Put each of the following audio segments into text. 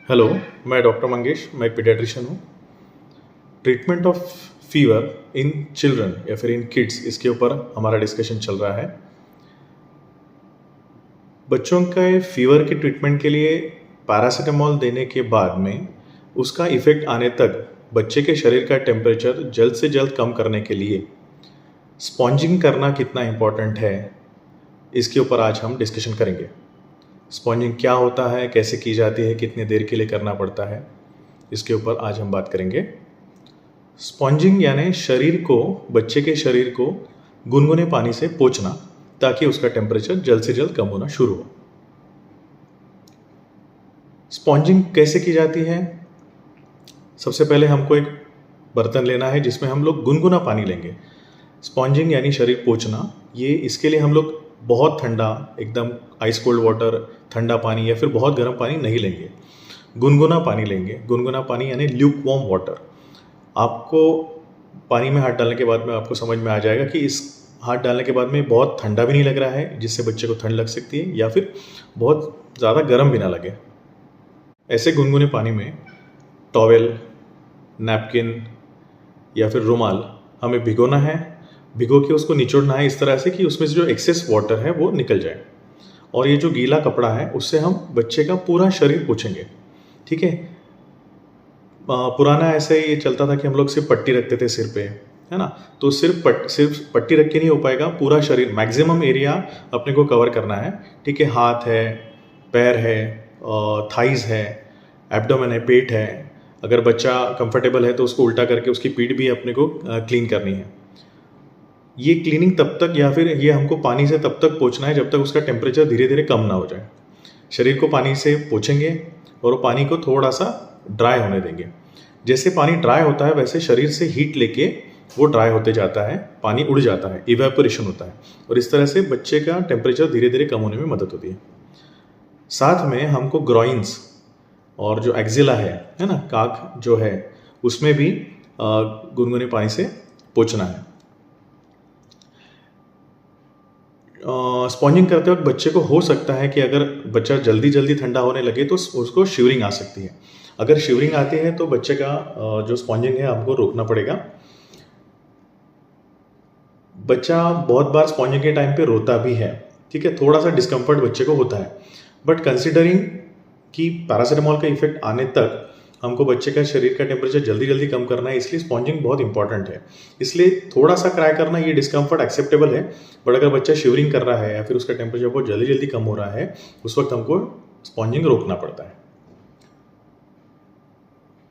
Hello. मैं doctor Mangesh, मैं एक पीडियाट्रिशियन हूँ। Treatment of fever in children या फिर इन किड्स, इसके ऊपर हमारा डिस्कशन चल रहा है। बच्चों के फीवर के ट्रीटमेंट के लिए पैरासीटामोल देने के बाद में उसका इफ़ेक्ट आने तक बच्चे के शरीर का टेम्परेचर जल्द से जल्द कम करने के लिए स्पॉन्जिंग करना कितना इम्पॉर्टेंट है, इसके ऊपर आज हम डिस्कशन करेंगे। स्पॉन्जिंग क्या होता है, कैसे की जाती है, कितने देर के लिए करना पड़ता है, इसके ऊपर आज हम बात करेंगे। स्पॉन्जिंग यानी बच्चे के शरीर को गुनगुने पानी से पोंछना ताकि उसका टेम्परेचर जल्द से जल्द कम होना शुरू हो। स्पॉन्जिंग कैसे की जाती है? सबसे पहले हमको एक बर्तन लेना है जिसमें हम लोग गुनगुना पानी लेंगे। स्पॉन्जिंग यानी शरीर पोंछना, ये इसके लिए हम लोग बहुत ठंडा, एकदम आइस कोल्ड वाटर, ठंडा पानी या फिर बहुत गर्म पानी नहीं लेंगे। गुनगुना पानी लेंगे। गुनगुना पानी यानी ल्यूक वार्म वाटर। आपको पानी में हाथ डालने के बाद में आपको समझ में आ जाएगा कि इस हाथ डालने के बाद में बहुत ठंडा भी नहीं लग रहा है जिससे बच्चे को ठंड लग सकती है, या फिर बहुत ज़्यादा गर्म भी ना लगे। ऐसे गुनगुने पानी में टॉवेल, नैपकिन या फिर रुमाल हमें भिगोना है। भिगो के उसको निचोड़ना है इस तरह से कि उसमें से जो एक्सेस वाटर है वो निकल जाए, और ये जो गीला कपड़ा है उससे हम बच्चे का पूरा शरीर पोंछेंगे। ठीक है। पुराना ऐसे ये चलता था कि हम लोग सिर्फ पट्टी रखते थे सिर पे, है ना। तो सिर्फ पट्टी रख के नहीं हो पाएगा, पूरा शरीर, मैक्सिमम एरिया अपने को कवर करना है। ठीक है। हाथ है, पैर है, थाइज है, एब्डोमेन है, पेट है। अगर बच्चा कंफर्टेबल है तो उसको उल्टा करके उसकी पीठ भी अपने को क्लीन करनी है। ये क्लीनिंग तब तक, या फिर ये हमको पानी से तब तक पोंछना है जब तक उसका टेम्परेचर धीरे धीरे कम ना हो जाए। शरीर को पानी से पोंछेंगे और वो पानी को थोड़ा सा ड्राई होने देंगे। जैसे पानी ड्राई होता है वैसे शरीर से हीट लेके वो ड्राई होते जाता है, पानी उड़ जाता है, इवेपोरेशन होता है, और इस तरह से बच्चे का टेम्परेचर धीरे धीरे कम होने में मदद होती है। साथ में हमको ग्रॉइन्स और जो एक्जिला है ना, काक जो है, उसमें भी गुनगुने पानी से पोंछना है। स्पॉन्जिंग करते वक्त बच्चे को हो सकता है कि अगर बच्चा जल्दी जल्दी ठंडा होने लगे तो उसको शिवरिंग आ सकती है। अगर शिवरिंग आती है तो बच्चे का जो स्पॉन्जिंग है हमको रोकना पड़ेगा। बच्चा बहुत बार स्पॉन्जिंग के टाइम पे रोता भी है। ठीक है। थोड़ा सा डिस्कम्फर्ट बच्चे को होता है, बट कंसिडरिंग कि पैरासीटामोल का इफेक्ट आने तक हमको बच्चे का शरीर का टेम्परेचर जल्दी जल्दी कम करना है, इसलिए स्पॉन्जिंग बहुत इंपॉर्टेंट है। इसलिए थोड़ा सा क्राई करना, ये डिस्कम्फर्ट एक्सेप्टेबल है, बट अगर बच्चा शिवरिंग कर रहा है या फिर उसका टेम्परेचर बहुत जल्दी जल्दी कम हो रहा है, उस वक्त हमको स्पॉन्जिंग रोकना पड़ता है।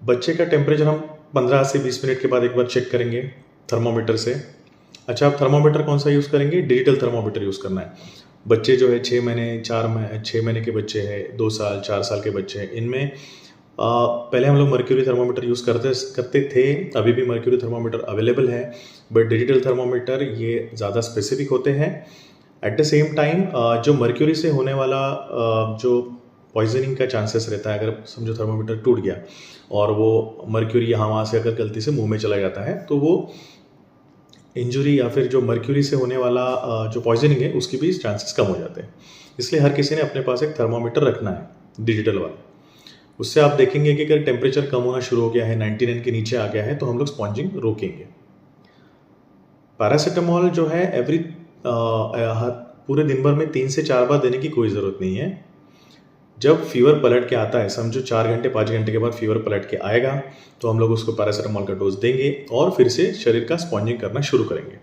बच्चे का टेम्परेचर हम 15 से 20 मिनट के बाद एक बार चेक करेंगे थर्मोमीटर से। अच्छा, आप थर्मोमीटर कौन सा यूज़ करेंगे? डिजिटल थर्मोमीटर यूज़ करना है। बच्चे जो है 6 महीने 6 महीने के बच्चे हैं, 2 साल 4 साल के बच्चे हैं, इनमें पहले हम लोग मर्क्यूरी थर्मोमीटर यूज़ करते थे। अभी भी मर्क्यूरी थर्मोमीटर अवेलेबल है, बट डिजिटल थर्मोमीटर ये ज़्यादा स्पेसिफिक होते हैं। एट द सेम टाइम जो मर्क्यूरी से होने वाला जो पॉइजनिंग का चांसेस रहता है, अगर समझो थर्मोमीटर टूट गया और वो मर्क्यूरी यहाँ वहाँ से अगर गलती से मुंह में चला जाता है, तो वो इंजरी या फिर जो मर्क्यूरी से होने वाला जो पॉइजनिंग है उसकी भी चांसेस कम हो जाते हैं। इसलिए हर किसी ने अपने पास एक थर्मोमीटर रखना है, डिजिटल वाला। उससे आप देखेंगे कि अगर टेम्परेचर कम होना शुरू हो गया है, 99 के नीचे आ गया है, तो हम लोग स्पॉन्जिंग रोकेंगे। पैरासीटामोल जो है पूरे दिन भर में 3 से 4 बार देने की कोई ज़रूरत नहीं है। जब फीवर पलट के आता है, समझो 4 घंटे 5 घंटे के बाद फीवर पलट के आएगा, तो हम लोग उसको पैरासीटामोल का डोज देंगे और फिर से शरीर का स्पॉन्जिंग करना शुरू करेंगे।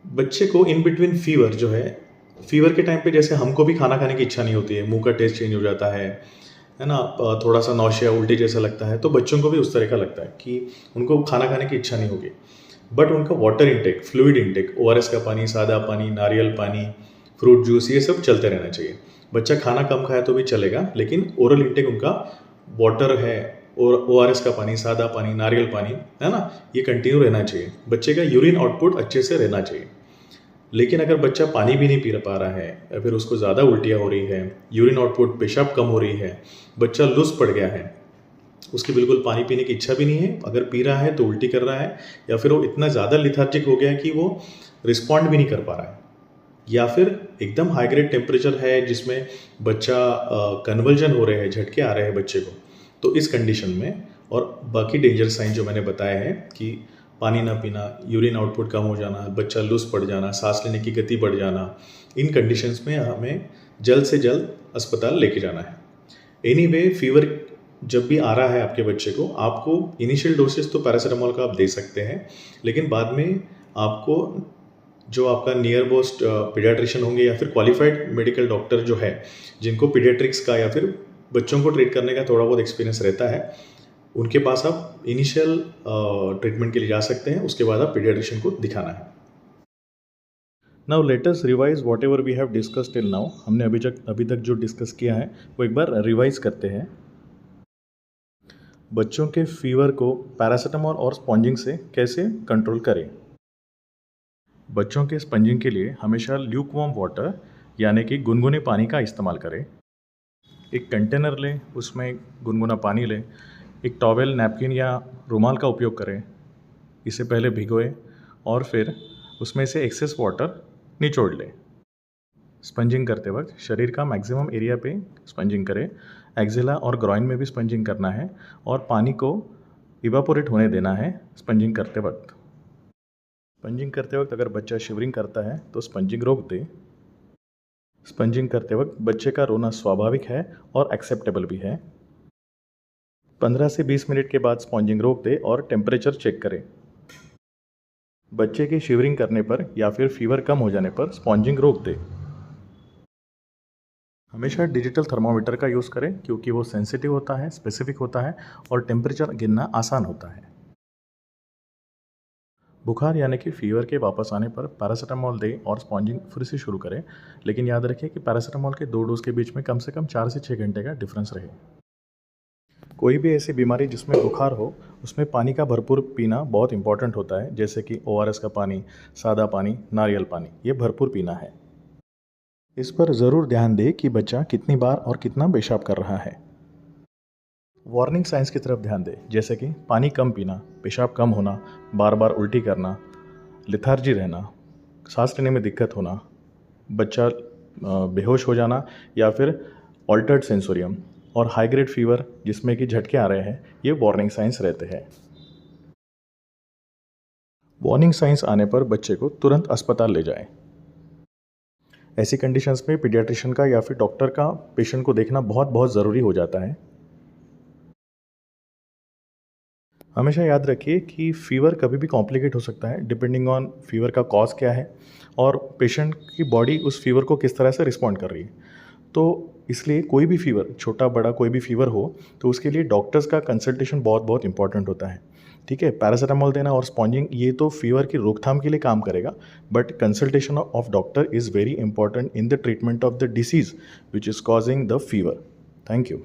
बच्चे को इन बिटवीन फीवर जो है, फीवर के टाइम पे जैसे हमको भी खाना खाने की इच्छा नहीं होती है, मुंह का टेस्ट चेंज हो जाता है ना, थोड़ा सा नौशिया उल्टी जैसा लगता है, तो बच्चों को भी उस तरह का लगता है कि उनको खाना खाने की इच्छा नहीं होगी। बट उनका water intake, fluid intake, ORS का पानी, सादा पानी, नारियल पानी, फ्रूट जूस, ये सब चलते रहना चाहिए। बच्चा खाना कम खाए तो भी चलेगा, लेकिन ओरल इंटेक उनका वाटर है और ORS का पानी, सादा पानी, नारियल पानी, है ना, ये कंटिन्यू रहना चाहिए। बच्चे का यूरिन आउटपुट अच्छे से रहना चाहिए। लेकिन अगर बच्चा पानी भी नहीं पी पा रहा है या फिर उसको ज़्यादा उल्टियाँ हो रही है, यूरिन आउटपुट, पेशाब कम हो रही है, बच्चा लूज पड़ गया है, उसकी बिल्कुल पानी पीने की इच्छा भी नहीं है, अगर पी रहा है तो उल्टी कर रहा है, या फिर वो इतना ज़्यादा लिथार्जिक हो गया है कि वो रिस्पॉन्ड भी नहीं कर पा रहा है, या फिर एकदम हाई ग्रेड टेम्परेचर है जिसमें बच्चा कन्वल्जन हो रहे हैं, झटके आ रहे हैं बच्चे को, तो इस कंडीशन में और बाकी डेंजर साइन जो मैंने बताए हैं कि पानी ना पीना, यूरिन आउटपुट कम हो जाना, बच्चा लूज पड़ जाना, सांस लेने की गति बढ़ जाना, इन कंडीशंस में हमें जल्द से जल्द अस्पताल लेके जाना है। एनीवे फीवर जब भी आ रहा है आपके बच्चे को, आपको इनिशियल डोसेस तो पैरासीटामोल का आप दे सकते हैं, लेकिन बाद में आपको जो आपका नियर मोस्ट पीडियाट्रिशियन होंगे या फिर क्वालिफाइड मेडिकल डॉक्टर जो है, जिनको पीडियाट्रिक्स का या फिर बच्चों को ट्रीट करने का थोड़ा बहुत एक्सपीरियंस रहता है, उनके पास आप इनिशियल ट्रीटमेंट के लिए जा सकते हैं। उसके बाद आप पीडियाट्रिशियन को दिखाना है। Now let us revise whatever we have discuss till now. हमने अभी तक जो डिस्कस किया है वो एक बार रिवाइज करते हैं। बच्चों के फीवर को पैरासीटामोल और स्पॉन्जिंग से कैसे कंट्रोल करें। बच्चों के स्पंजिंग के लिए हमेशा ल्यूकवार्म वाटर यानी कि गुनगुने पानी का इस्तेमाल करें। एक कंटेनर लें, उसमें गुनगुना पानी लें, एक टॉवेल, नैपकिन या रुमाल का उपयोग करें। इसे पहले भिगोएं और फिर उसमें से एक्सेस वाटर निचोड़ लें। स्पंजिंग करते वक्त शरीर का मैक्सिमम एरिया पे स्पंजिंग करें। एक्जिला और ग्रॉइन में भी स्पंजिंग करना है और पानी को इवापोरेट होने देना है स्पंजिंग करते वक्त। स्पंजिंग करते वक्त अगर बच्चा शिवरिंग करता है तो स्पंजिंग रोक दे। स्पंजिंग करते वक्त बच्चे का रोना स्वाभाविक है और एक्सेप्टेबल भी है। 15 से 20 मिनट के बाद स्पंजिंग रोक दे और टेम्परेचर चेक करें। बच्चे के शिवरिंग करने पर या फिर फीवर कम हो जाने पर स्पंजिंग रोक दे। हमेशा डिजिटल थर्मामीटर का यूज़ करें क्योंकि वो सेंसिटिव होता है, स्पेसिफिक होता है और टेम्परेचर गिनना आसान होता है। बुखार यानी कि फीवर के वापस आने पर पैरासीटामोल दें और स्पॉन्जिंग फिर से शुरू करें, लेकिन याद रखें कि पैरासीटामोल के 2 डोज के बीच में कम से कम 4 से 6 घंटे का डिफरेंस रहे। कोई भी ऐसी बीमारी जिसमें बुखार हो, उसमें पानी का भरपूर पीना बहुत इंपॉर्टेंट होता है, जैसे कि ORS का पानी, सादा पानी, नारियल पानी, ये भरपूर पीना है। इस पर ज़रूर ध्यान दें कि बच्चा कितनी बार और कितना पेशाब कर रहा है। वार्निंग साइंस की तरफ ध्यान दें, जैसे कि पानी कम पीना, पेशाब कम होना, बार बार उल्टी करना, लेथार्जी रहना, सांस लेने में दिक्कत होना, बच्चा बेहोश हो जाना या फिर ऑल्टर्ड सेंसोरियम और हाई ग्रेड फीवर जिसमें कि झटके आ रहे हैं, ये वार्निंग साइंस रहते हैं। वार्निंग साइंस आने पर बच्चे को तुरंत अस्पताल ले जाएं। ऐसी कंडीशंस में पीडियाट्रिशियन का या फिर डॉक्टर का पेशेंट को देखना बहुत ज़रूरी हो जाता है। हमेशा याद रखिए कि फ़ीवर कभी भी कॉम्प्लिकेट हो सकता है डिपेंडिंग ऑन फीवर का कॉज क्या है और पेशेंट की बॉडी उस फीवर को किस तरह से रिस्पॉन्ड कर रही है। तो इसलिए कोई भी फीवर, छोटा बड़ा कोई भी फीवर हो तो उसके लिए डॉक्टर्स का कंसल्टेशन बहुत इंपॉर्टेंट होता है। ठीक है, पैरासीटामोल देना और स्पॉन्जिंग ये तो फीवर की रोकथाम के लिए काम करेगा, but consultation of doctor is very important in the treatment of the disease which is causing the fever. Thank you.